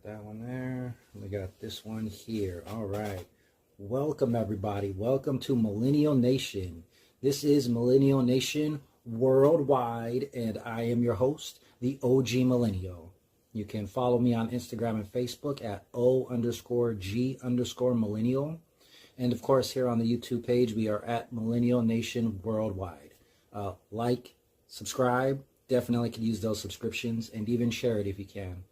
that one there. We got this one here. All right. Welcome, everybody. Welcome to Millennial Nation. This is Millennial Nation Worldwide, and I am your host, the OG Millennial. You can follow me on Instagram and Facebook at O_G_Millennial. And of course, here on the YouTube page, we are at Millennial Nation Worldwide. Like, subscribe, definitely could use those subscriptions, and even share it if you can.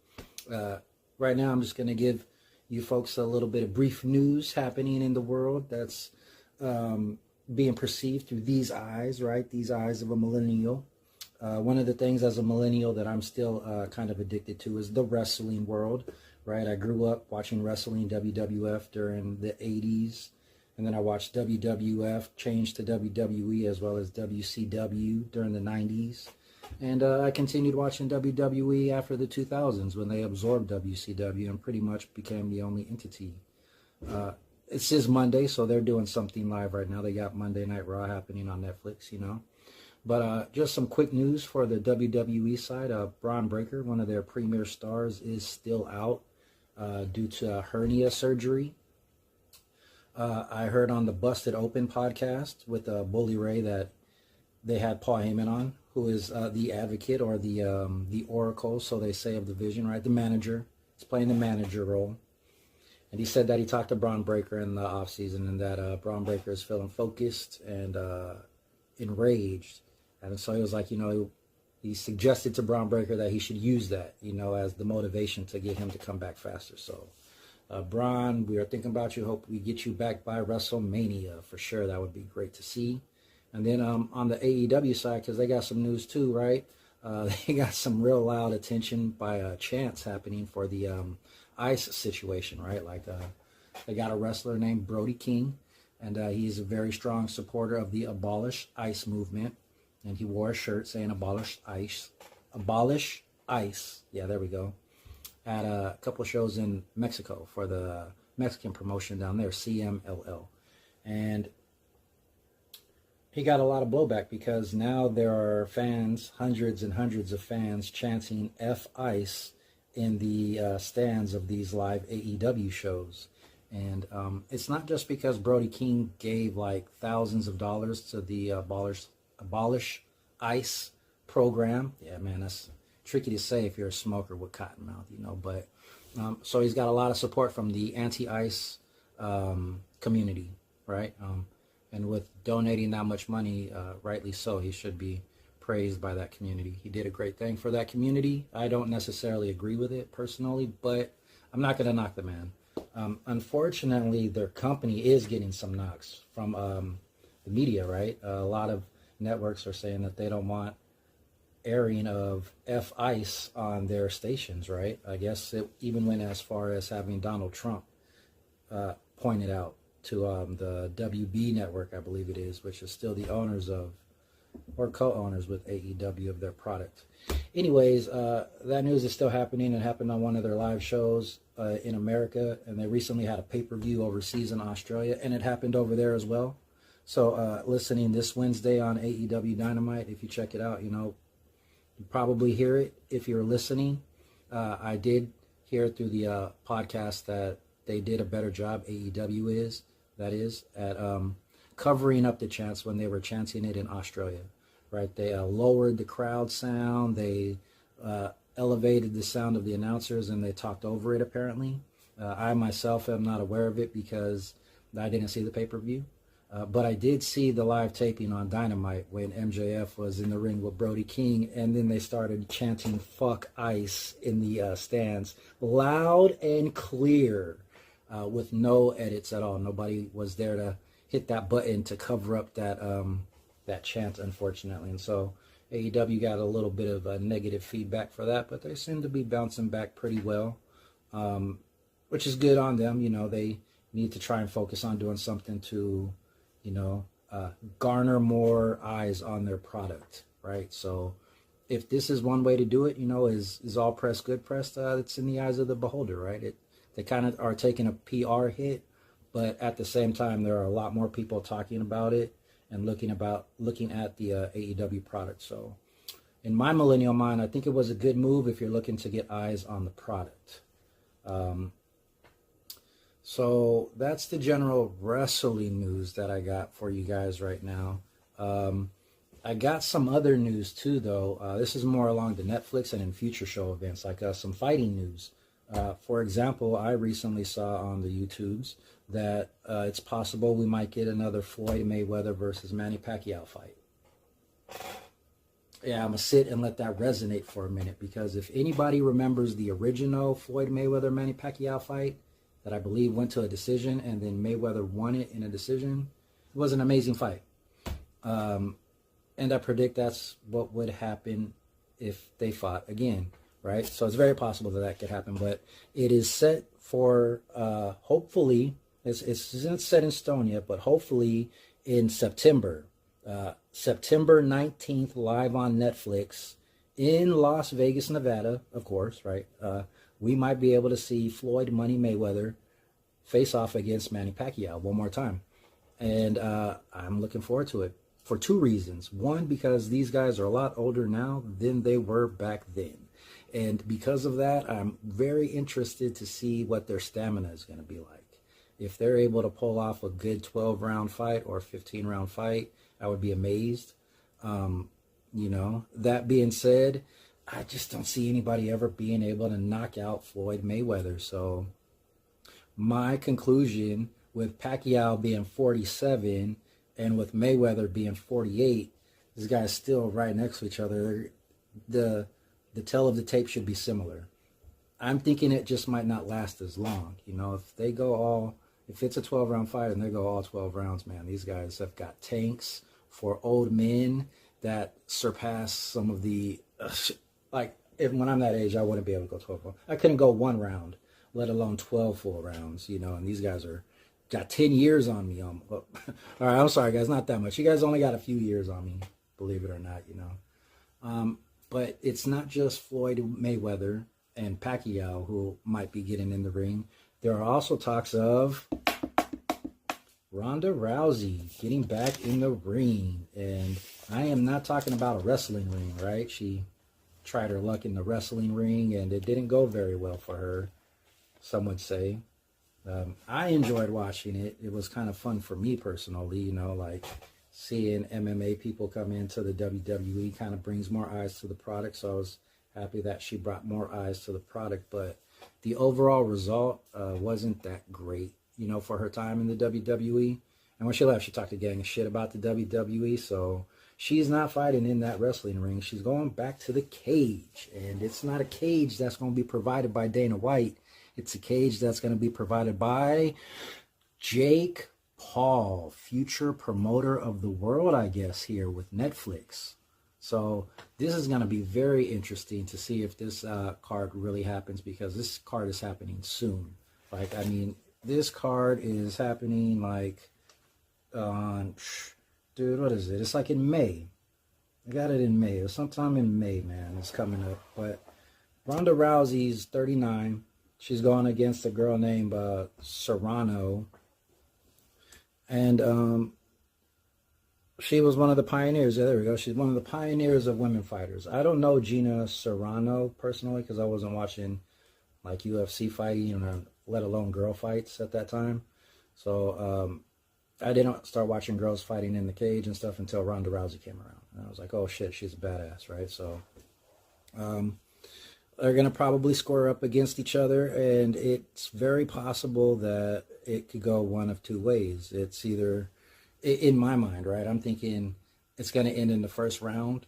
Right now, I'm just going to give you folks a little bit of brief news happening in the world that's being perceived through these eyes, right? These eyes of a millennial. One of the things as a millennial that I'm still kind of addicted to is the wrestling world, right? I grew up watching wrestling, WWF during the 80s, and then I watched WWF change to WWE as well as WCW during the 90s. And I continued watching WWE after the 2000s when they absorbed WCW and pretty much became the only entity. It's his Monday, so they're doing something live right now. They got Monday Night Raw happening on Netflix, you know. But just some quick news for the WWE side. Bron Breaker, one of their premier stars, is still out due to hernia surgery. I heard on the Busted Open podcast with Bully Ray that they had Paul Heyman on, who is the advocate or the oracle, so they say, of the vision, right? The manager. He's playing the manager role. And he said that he talked to Bron Breaker in the offseason and that Bron Breaker is feeling focused and enraged. And so he was like, you know, he suggested to Bron Breaker that he should use that, you know, as the motivation to get him to come back faster. So, Bron, we are thinking about you. Hope we get you back by WrestleMania for sure. That would be great to see. And then on the AEW side, because they got some news too, right? They got some real loud attention by chants happening for the ICE situation, right? Like they got a wrestler named Brody King, and he's a very strong supporter of the Abolish ICE movement. And he wore a shirt saying Abolish ICE. Abolish ICE. Yeah, there we go. At a couple of shows in Mexico for the Mexican promotion down there, CMLL. And he got a lot of blowback because now there are fans, hundreds and hundreds of fans, chanting F ICE in the stands of these live AEW shows. And it's not just because Brody King gave like thousands of dollars to the Abolish ICE program. Yeah, man, that's tricky to say if you're a smoker with cottonmouth, you know. But so he's got a lot of support from the anti-ICE community, right? And with donating that much money, rightly so, he should be praised by that community. He did a great thing for that community. I don't necessarily agree with it personally, but I'm not going to knock the man. Unfortunately, their company is getting some knocks from the media, right? A lot of networks are saying that they don't want airing of F ICE on their stations, right? I guess it even went as far as having Donald Trump pointed out to the WB network, I believe it is, which is still the owners of, or co-owners with AEW of their product. Anyways, that news is still happening. It happened on one of their live shows in America, and they recently had a pay-per-view overseas in Australia, and it happened over there as well. So listening this Wednesday on AEW Dynamite, if you check it out, you know, you probably hear it if you're listening. I did hear through the podcast that they did a better job, AEW is, at covering up the chants when they were chanting it in Australia, right? They lowered the crowd sound, they elevated the sound of the announcers, and they talked over it, apparently. I myself am not aware of it because I didn't see the pay-per-view. But I did see the live taping on Dynamite when MJF was in the ring with Brody King, and then they started chanting "Fuck ICE" in the stands, loud and clear, with no edits at all. Nobody was there to hit that button to cover up that that chant, unfortunately. And so AEW got a little bit of negative feedback for that, but they seem to be bouncing back pretty well, which is good on them. You know, they need to try and focus on doing something to, you know, garner more eyes on their product, right? So if this is one way to do it, you know, is all press good press, it's in the eyes of the beholder, right? They kind of are taking a PR hit, but at the same time, there are a lot more people talking about it and looking at the AEW product. So in my millennial mind, I think it was a good move if you're looking to get eyes on the product. So that's the general wrestling news that I got for you guys right now. I got some other news too, though. This is more along the Netflix and in future show events, like some fighting news. For example, I recently saw on the YouTubes that it's possible we might get another Floyd Mayweather versus Manny Pacquiao fight. Yeah, I'm going to sit and let that resonate for a minute, because if anybody remembers the original Floyd Mayweather-Manny Pacquiao fight that I believe went to a decision and then Mayweather won it in a decision, it was an amazing fight. And I predict that's what would happen if they fought again, right? So it's very possible that that could happen, but it is set for hopefully, it's not set in stone yet, but hopefully in September. September 19th, live on Netflix in Las Vegas, Nevada, of course, right? We might be able to see Floyd Money Mayweather face off against Manny Pacquiao one more time. And I'm looking forward to it for two reasons. One, because these guys are a lot older now than they were back then. And because of that, I'm very interested to see what their stamina is going to be like. If they're able to pull off a good 12-round fight or 15-round fight, I would be amazed. That being said, I just don't see anybody ever being able to knock out Floyd Mayweather. So my conclusion, with Pacquiao being 47 and with Mayweather being 48, these guys still right next to each other. The tale of the tape should be similar. I'm thinking it just might not last as long. If it's a 12-round fight and they go all 12 rounds, man, these guys have got tanks for old men that surpass some of the, when I'm that age, I wouldn't be able to go 12 rounds. I couldn't go one round, let alone 12 full rounds, and these guys got 10 years on me. All right, I'm sorry, guys, not that much. You guys only got a few years on me, believe it or not, But it's not just Floyd Mayweather and Pacquiao who might be getting in the ring. There are also talks of Ronda Rousey getting back in the ring. And I am not talking about a wrestling ring, right? She tried her luck in the wrestling ring and it didn't go very well for her, some would say. I enjoyed watching it. It was kind of fun for me personally, seeing MMA people come into the WWE kind of brings more eyes to the product. So I was happy that she brought more eyes to the product, but the overall result wasn't that great, for her time in the WWE. And when she left, she talked a gang of shit about the WWE. So she's not fighting in that wrestling ring. She's going back to the cage. And it's not a cage that's going to be provided by Dana White. It's a cage that's going to be provided by Jake Paul, future promoter of the world, I guess, here with Netflix. So this is going to be very interesting to see if this card really happens, because this card is happening soon. This card is happening on, what is it? It's in May. I got it in May. It was sometime in May, man. It's coming up. But Ronda Rousey's 39. She's going against a girl named Serrano. And she was one of the pioneers. Yeah, there we go. She's one of the pioneers of women fighters. I don't know Gina Serrano personally, because I wasn't watching UFC fighting, let alone girl fights at that time. So I didn't start watching girls fighting in the cage and stuff until Ronda Rousey came around. And I was like, oh shit, she's a badass, right? So they're going to probably square up against each other, and it's very possible that it could go one of two ways. It's either, in my mind, right, I'm thinking it's going to end in the first round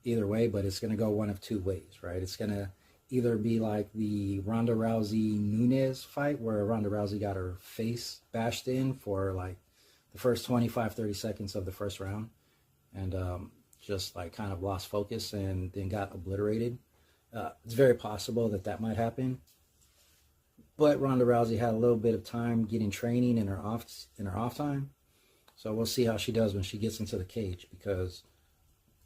either way, but it's going to go one of two ways, right? It's going to either be like the Ronda Rousey-Nunes fight, where Ronda Rousey got her face bashed in for the first 25, 30 seconds of the first round, and just kind of lost focus and then got obliterated. It's very possible that might happen. But Ronda Rousey had a little bit of time getting training in her off time. So we'll see how she does when she gets into the cage, because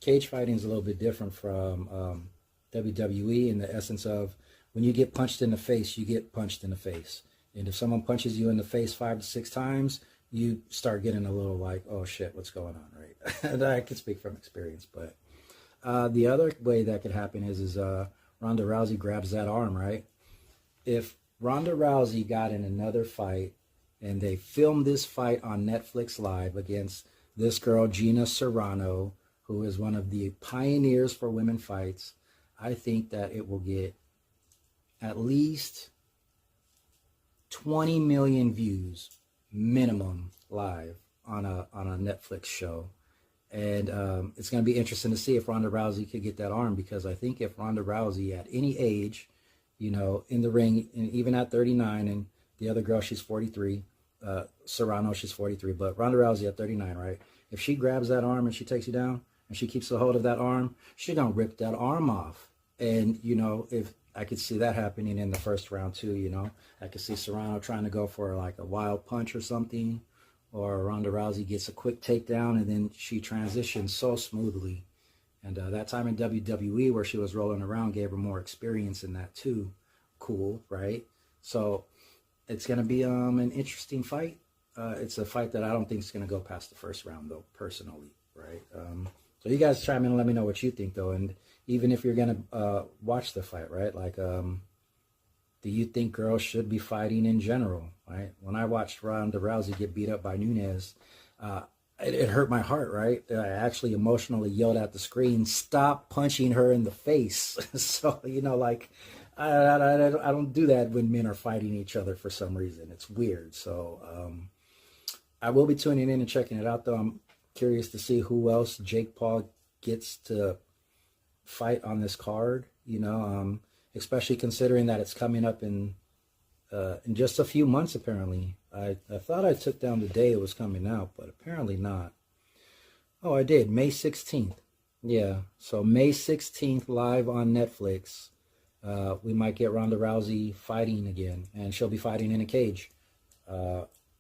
cage fighting is a little bit different from WWE in the essence of when you get punched in the face, you get punched in the face. And if someone punches you in the face 5 to 6 times, you start getting a little oh shit, what's going on, right? And I can speak from experience, but the other way that could happen is Ronda Rousey grabs that arm, right? If Ronda Rousey got in another fight, and they filmed this fight on Netflix Live against this girl, Gina Serrano, who is one of the pioneers for women fights. I think that it will get at least 20 million views minimum live on a Netflix show. And it's going to be interesting to see if Ronda Rousey could get that arm, because I think if Ronda Rousey at any age, you know, in the ring, and even at 39, and the other girl, she's 43, Serrano, she's 43, but Ronda Rousey at 39, right? If she grabs that arm and she takes you down and she keeps a hold of that arm, she's going to rip that arm off. And, you know, if I could see that happening in the first round too, you know, I could see Serrano trying to go for like a wild punch or something, or Ronda Rousey gets a quick takedown and then she transitions so smoothly. And that time in WWE where she was rolling around gave her more experience in that too. Cool, right? So it's going to be an interesting fight. It's a fight that I don't think is going to go past the first round, though, personally, right? So you guys chime in and let me know what you think, though. And even if you're going to watch the fight, right? Like, do you think girls should be fighting in general, right? When I watched Ronda Rousey get beat up by Nunes, it hurt my heart, right? I actually emotionally yelled at the screen, "Stop punching her in the face." So, you know, like, I don't do that when men are fighting each other for some reason. It's weird. So I will be tuning in and checking it out, though. I'm curious to see who else Jake Paul gets to fight on this card, you know, especially considering that it's coming up in just a few months, apparently. I thought I took down the day it was coming out, but apparently not. Oh, I did. May 16th. Yeah, so May 16th, live on Netflix. We might get Ronda Rousey fighting again, and she'll be fighting in a cage.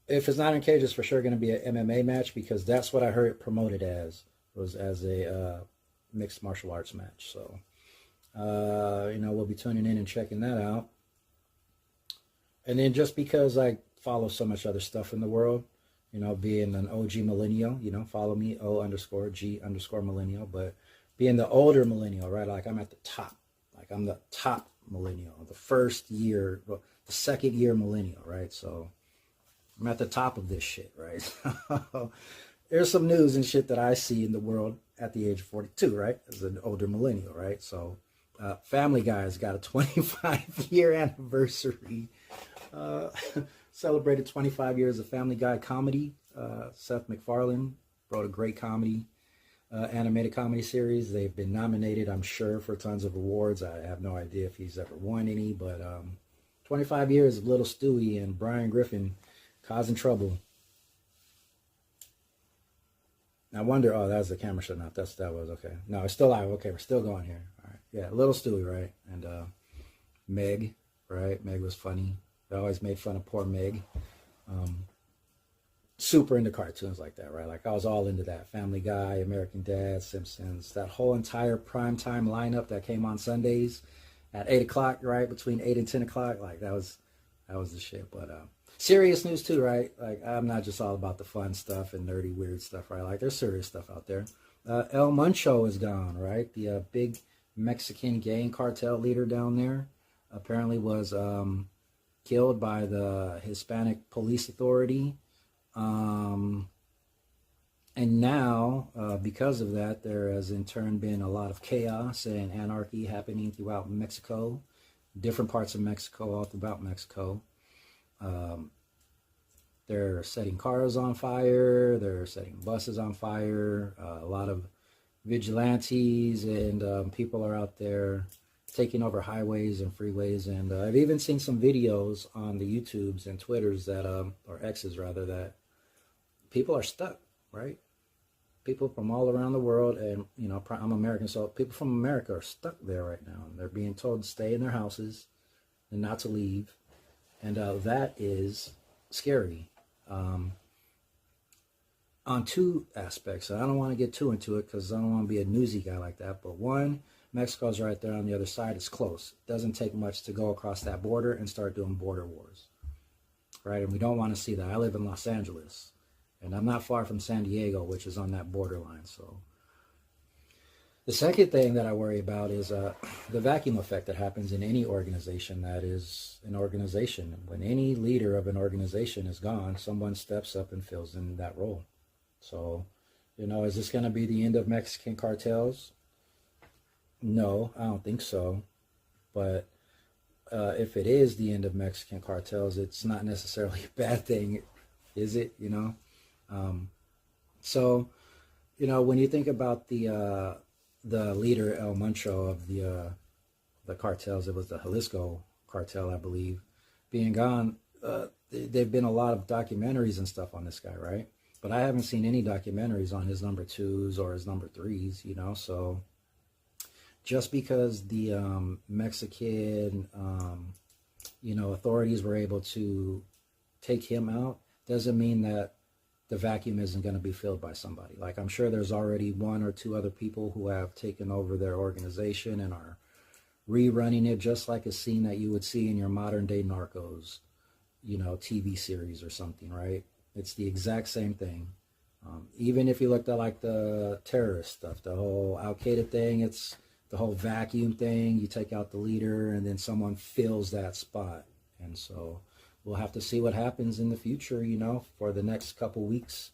If it's not in a cage, it's for sure going to be an MMA match, because that's what I heard it promoted as, was as a mixed martial arts match. So, you know, we'll be tuning in and checking that out. And then just because I follow so much other stuff in the world, you know, being an OG millennial, you know, follow me, O_G_millennial, but being the older millennial, right? Like I'm at the top. Like I'm the top millennial, the first year, well, the second year millennial, right? So I'm at the top of this shit, right? There's some news and shit that I see in the world at the age of 42, right? As an older millennial, right? So Family Guy's got a 25-year anniversary. Celebrated 25 years of Family Guy comedy. Seth MacFarlane wrote a great comedy, animated comedy series. They've been nominated, I'm sure, for tons of awards. I have no idea if he's ever won any, but 25 years of Little Stewie and Brian Griffin causing trouble. I wonder, oh, that was the camera shutting off. That was okay. No, it's still live. Okay, we're still going here. All right. Yeah, Little Stewie, right? And Meg, right? Meg was funny. They always made fun of poor Meg. Super into cartoons like that, right? Like I was all into that. Family Guy, American Dad, Simpsons, that whole entire primetime lineup that came on Sundays at 8 o'clock, right? Between 8 and 10 o'clock. Like that was the shit. But serious news too, right? Like I'm not just all about the fun stuff and nerdy, weird stuff, right? Like there's serious stuff out there. El Muncho is gone, right? The big Mexican gang cartel leader down there apparently was killed by the Hispanic police authority. And now, because of that, there has in turn been a lot of chaos and anarchy happening throughout Mexico, different parts of Mexico, all throughout Mexico. They're setting cars on fire, they're setting buses on fire, a lot of vigilantes and people are out there taking over highways and freeways, and I've even seen some videos on the YouTubes and Twitters that, or X's rather, that people are stuck, right? People from all around the world, and you know, I'm American, so people from America are stuck there right now, and they're being told to stay in their houses and not to leave, and that is scary. On two aspects, and I don't want to get too into it because I don't want to be a newsy guy like that, but one, Mexico's right there on the other side. It's close. It doesn't take much to go across that border and start doing border wars, right? And we don't want to see that. I live in Los Angeles, and I'm not far from San Diego, which is on that borderline. So The second thing that I worry about is the vacuum effect that happens in any organization that is an organization. When any leader of an organization is gone, someone steps up and fills in that role. So, is this going to be the end of Mexican cartels? No, I don't think so. But if it is the end of Mexican cartels, it's not necessarily a bad thing, is it? So, when you think about the leader El Muncho of the cartels, it was the Jalisco cartel, I believe, being gone. There've been a lot of documentaries and stuff on this guy, right? But I haven't seen any documentaries on his number twos or his number threes, so just because the Mexican, authorities were able to take him out doesn't mean that the vacuum isn't going to be filled by somebody. Like, I'm sure there's already one or two other people who have taken over their organization and are rerunning it, just like a scene that you would see in your modern day Narcos, TV series or something, right? It's the exact same thing. Even if you looked at like the terrorist stuff, the whole Al-Qaeda thing, it's the whole vacuum thing. You take out the leader and then someone fills that spot. And so we'll have to see what happens in the future, for the next couple weeks.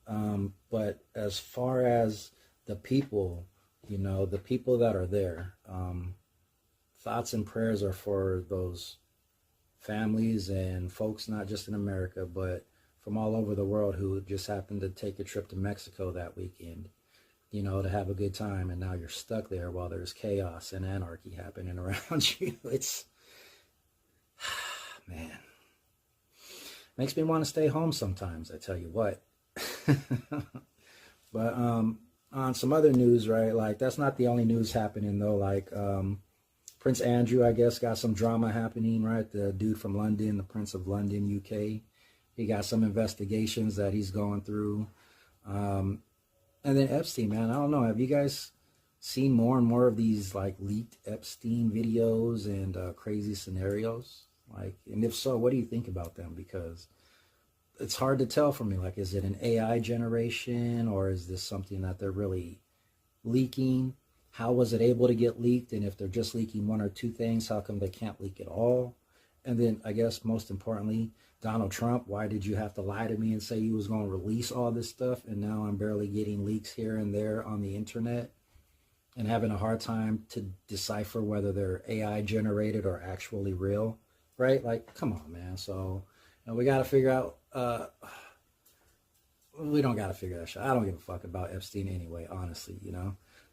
But as far as the people, the people that are there, thoughts and prayers are for those families and folks, not just in America, but from all over the world who just happened to take a trip to Mexico that weekend, to have a good time. And now you're stuck there while there's chaos and anarchy happening around you. It's, man, makes me want to stay home sometimes, I tell you what. But on some other news, right, like that's not the only news happening though. Like Prince Andrew, I guess, got some drama happening, right? The dude from London, the Prince of London, UK. He got some investigations that he's going through. And then Epstein, man, I don't know. Have you guys seen more and more of these like leaked Epstein videos and crazy scenarios? Like, and if so, what do you think about them? Because it's hard to tell for me. Like, is it an AI generation or is this something that they're really leaking? How was it able to get leaked? And if they're just leaking one or two things, how come they can't leak it all? And then I guess most importantly, Donald Trump, why did you have to lie to me and say you was going to release all this stuff? And now I'm barely getting leaks here and there on the internet and having a hard time to decipher whether they're AI generated or actually real, right? Like, come on, man. So we got to figure out, we don't got to figure that shit. I don't give a fuck about Epstein anyway, honestly,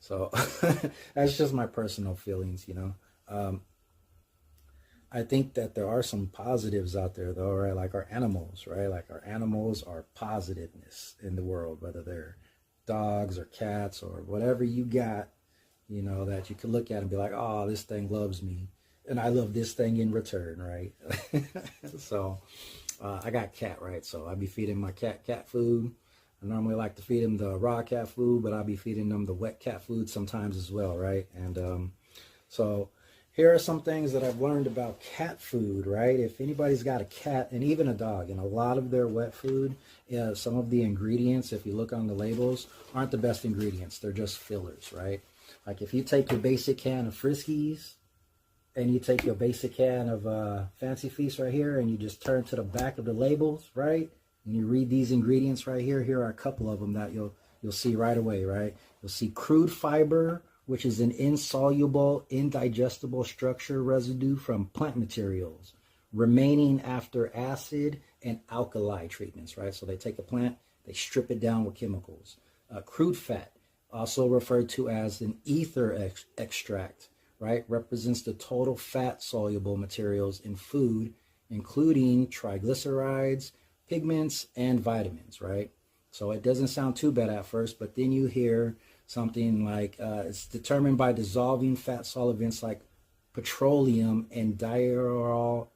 So that's just my personal feelings, I think that there are some positives out there though, right? Like our animals, right? Like our animals are positiveness in the world, whether they're dogs or cats or whatever you got, that you can look at and be like, oh, this thing loves me. And I love this thing in return, right? So I got cat, right? So I be feeding my cat food. I normally like to feed them the raw cat food, but I'll be feeding them the wet cat food sometimes as well, right? And so here are some things that I've learned about cat food, right? If anybody's got a cat and even a dog, and a lot of their wet food, some of the ingredients, if you look on the labels, aren't the best ingredients. They're just fillers, right? Like if you take your basic can of Friskies and you take your basic can of Fancy Feast right here and you just turn to the back of the labels, right? And you read these ingredients right here. Here are a couple of them that you'll see right away, right? You'll see crude fiber, which is an insoluble, indigestible structure residue from plant materials remaining after acid and alkali treatments, right? So they take a plant, they strip it down with chemicals. Crude fat, also referred to as an ether extract, right? Represents the total fat soluble materials in food, including triglycerides, pigments, and vitamins, right? So it doesn't sound too bad at first, but then you hear something like it's determined by dissolving fat solvents like petroleum and diethyl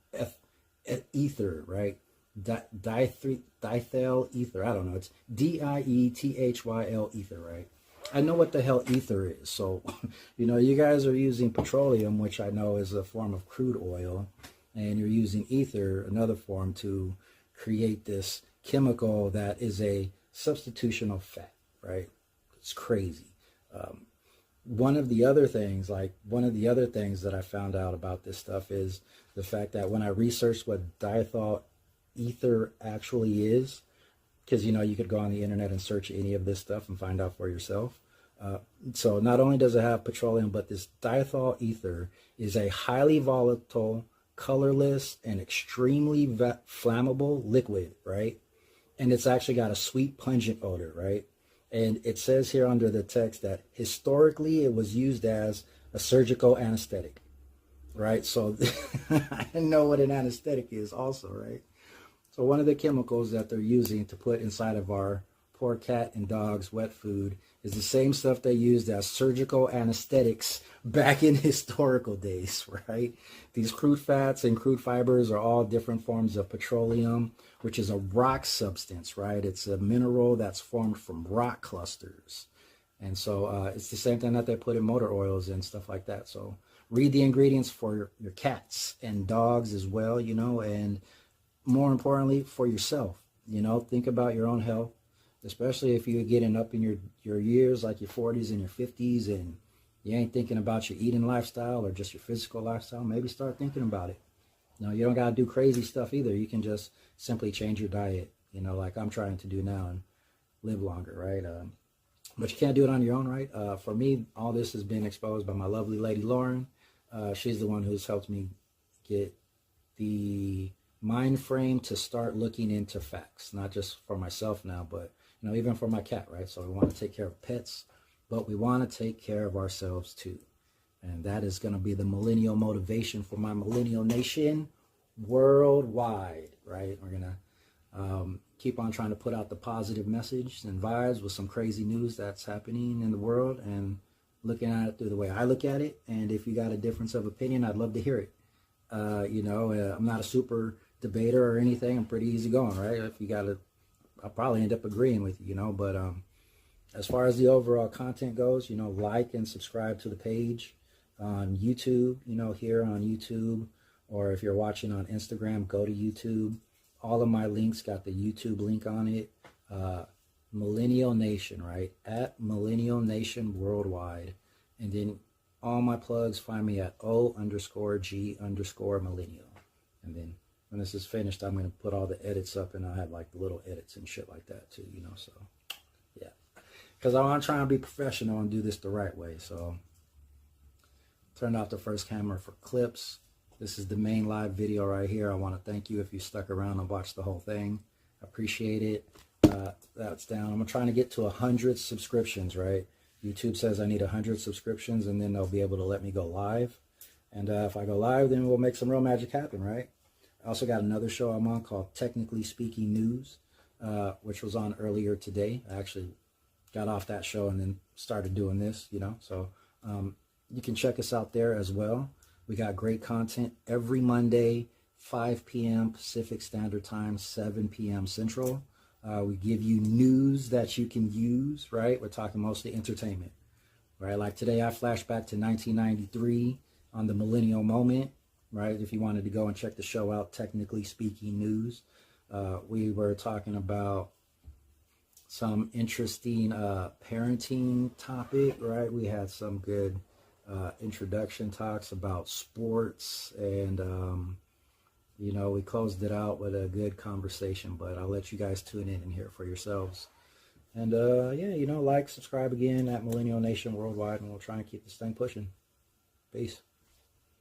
ether, right? Diethyl ether. I don't know. It's diethyl ether, right? I know what the hell ether is. So, you guys are using petroleum, which I know is a form of crude oil, and you're using ether, another form, to create this chemical that is a substitutional fat, right? It's crazy. one of the other things, that I found out about this stuff is the fact that when I researched what diethyl ether actually is, because you could go on the internet and search any of this stuff and find out for yourself. So not only does it have petroleum, but this diethyl ether is a highly volatile, colorless, and extremely flammable liquid, right? And it's actually got a sweet, pungent odor, right? And it says here under the text that historically it was used as a surgical anesthetic, right? So I didn't know what an anesthetic is also, right? So one of the chemicals that they're using to put inside of our poor cat and dog's wet food is the same stuff they used as surgical anesthetics back in historical days, right? These crude fats and crude fibers are all different forms of petroleum, which is a rock substance, right? It's a mineral that's formed from rock clusters. And so it's the same thing that they put in motor oils and stuff like that. So read the ingredients for your cats and dogs as well, and more importantly, for yourself, think about your own health, especially if you're getting up in your years, like your 40s and your 50s, and you ain't thinking about your eating lifestyle or just your physical lifestyle. Maybe start thinking about it. You don't got to do crazy stuff either. You can just simply change your diet, like I'm trying to do now, and live longer, right? But you can't do it on your own, right? For me, all this has been exposed by my lovely lady, Lauren. She's the one who's helped me get the mind frame to start looking into facts, not just for myself now, but even for my cat, right? So we want to take care of pets, but we want to take care of ourselves too. And that is going to be the millennial motivation for my millennial nation worldwide, right? We're going to keep on trying to put out the positive message and vibes with some crazy news that's happening in the world, and looking at it through the way I look at it. And if you got a difference of opinion, I'd love to hear it. I'm not a super debater or anything. I'm pretty easygoing, right? If you got I'll probably end up agreeing with you, but as far as the overall content goes, like and subscribe to the page on YouTube, here on YouTube, or if you're watching on Instagram, go to YouTube. All of my links got the YouTube link on it. Millennial Nation, right? At Millennial Nation Worldwide. And then all my plugs, find me at O_G_millennial. And then when this is finished, I'm going to put all the edits up, and I'll have like the little edits and shit like that too, so yeah. Because I want to try and be professional and do this the right way. So turned off the first camera for clips. This is the main live video right here. I want to thank you if you stuck around and watched the whole thing. I appreciate it. That's down. I'm trying to get to 100 subscriptions, right? YouTube says I need 100 subscriptions, and then they'll be able to let me go live. And if I go live, then we'll make some real magic happen, right? I also got another show I'm on called Technically Speaking News, which was on earlier today. I actually got off that show and then started doing this, So you can check us out there as well. We got great content every Monday, 5 p.m. Pacific Standard Time, 7 p.m. Central. We give you news that you can use, right? We're talking mostly entertainment, right? Like today, I flashed back to 1993 on the Millennial Moment, right? If you wanted to go and check the show out, Technically Speaking News. We were talking about some interesting parenting topic, right? We had some good introduction talks about sports, and we closed it out with a good conversation, but I'll let you guys tune in and hear it for yourselves. And like, subscribe again at Millennial Nation Worldwide, and we'll try and keep this thing pushing. Peace.